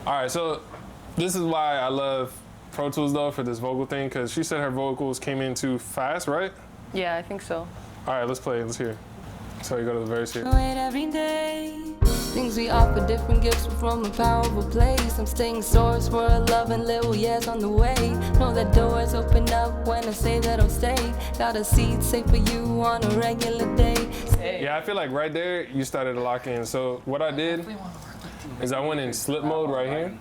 All right, so this is why I love Pro Tools though for this vocal thing, because she said her vocals came in too fast, right? Yeah, I think so. All right, let's play it. Let's hear it. So you go to the verse here. Wait every day. Things we offer different gifts from a powerful place. I'm staying source for a love and little yes on the way. Know that doors open up when I say that I'll stay. Got a seat safe for you on a regular day. Yeah, I feel like right there you started to lock in. So what I did is I went in slip mode right here,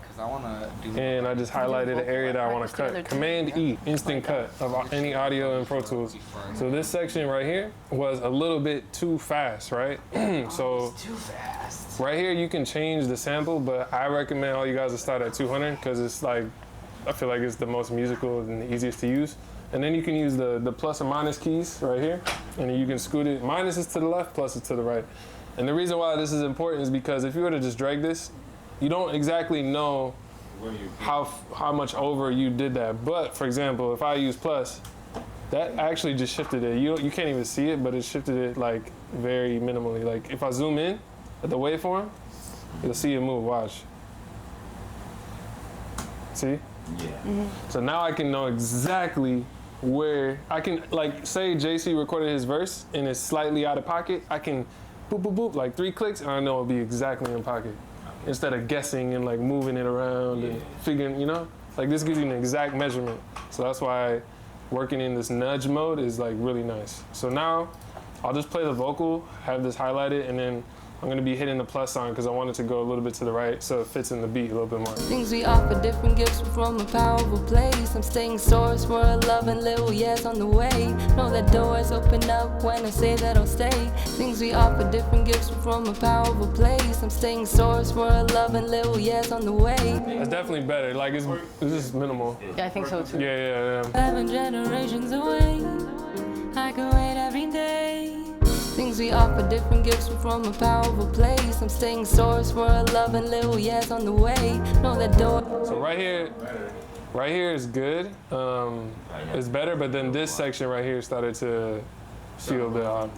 and I just highlighted the area that I want to cut. Command E, instant cut of any audio in Pro Tools. So this section right here was a little bit too fast, right? So right here you can change the sample, but I recommend all you guys to start at 200 because it's like, I feel like it's the most musical and the easiest to use. And then you can use the plus and minus keys right here, and then you can scoot it. Minus is to the left, plus is to the right. And the reason why this is important is because if you were to just drag this, you don't exactly know how much over you did that. But for example, if I use plus, that actually just shifted it. You can't even see it, but it shifted it like very minimally. Like if I zoom in at the waveform, you'll see it move, watch. See? Yeah. So now I can know exactly where, I can like say JC recorded his verse and it's slightly out of pocket, I can boop, boop, boop, like 3 clicks, and I know it'll be exactly in pocket. Instead of guessing and like moving it around and figuring, you know? Like this gives you an exact measurement. So that's why working in this nudge mode is like really nice. So now I'll just play the vocal, have this highlighted, and then I'm gonna be hitting the plus sign because I want it to go a little bit to the right so it fits in the beat a little bit more. Things we offer different gifts from a powerful place. I'm staying source for a love and little yes on the way. Know that doors open up when I say that I'll stay. Things we offer different gifts from a powerful place. I'm staying source for a love and little yes on the way. It's definitely better. Like it's just minimal. Yeah, I think so too. Yeah. 7 generations away. I can wait every day. Things we offer different gifts from a powerful place. I'm staying source for a love and little yes on the way. Know that door. So right here is good. It's better, but then this section right here started to feel a bit odd.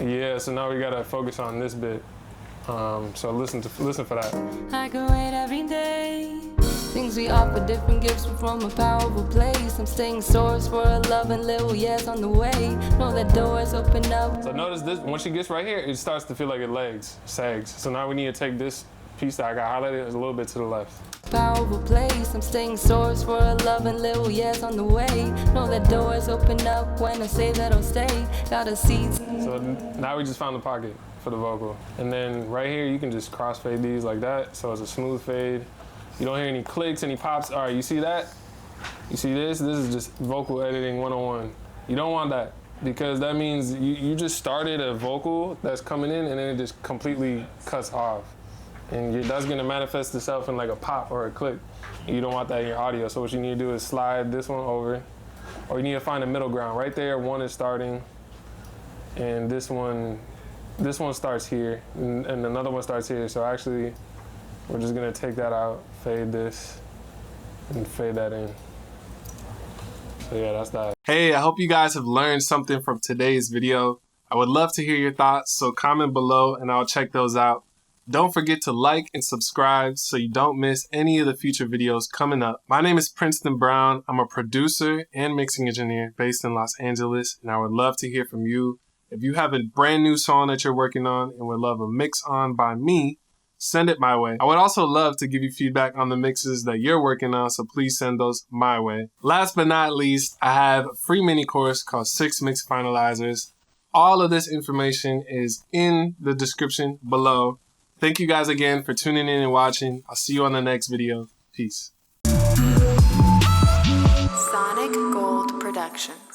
Yeah, so now we gotta focus on this bit. So listen for that. I can wait every day. Things we offer different gifts from a powerful place. I'm staying source for a love and little yes on the way. Know that doors open up. So notice this, once she gets right here, it starts to feel like it sags. So now we need to take this piece that I got highlighted a little bit to the left. Powerful place. I'm staying source for a love and little yes on the way. Know that doors open up when I say that I'll stay. Got a seat. So now we just found the pocket for the vocal. And then right here, you can just crossfade these like that. So it's a smooth fade. You don't hear any clicks, any pops. All right, you see that? You see this? This is just vocal editing 101. You don't want that because that means you just started a vocal that's coming in and then it just completely cuts off. And that's gonna manifest itself in like a pop or a click. You don't want that in your audio. So what you need to do is slide this one over, or you need to find a middle ground. Right there, one is starting, and this one starts here, and another one starts here. So actually, we're just gonna take that out, fade this, and fade that in. So yeah, that's that. Hey, I hope you guys have learned something from today's video. I would love to hear your thoughts, so comment below and I'll check those out. Don't forget to like and subscribe so you don't miss any of the future videos coming up. My name is Princeton Brown. I'm a producer and mixing engineer based in Los Angeles, and I would love to hear from you. If you have a brand new song that you're working on and would love a mix on by me, send it my way. I would also love to give you feedback on the mixes that you're working on, so please send those my way. Last but not least, I have a free mini course called 6 Mix Finalizers. All of this information is in the description below. Thank you guys again for tuning in and watching. I'll see you on the next video. Peace. Sonic Gold Productions.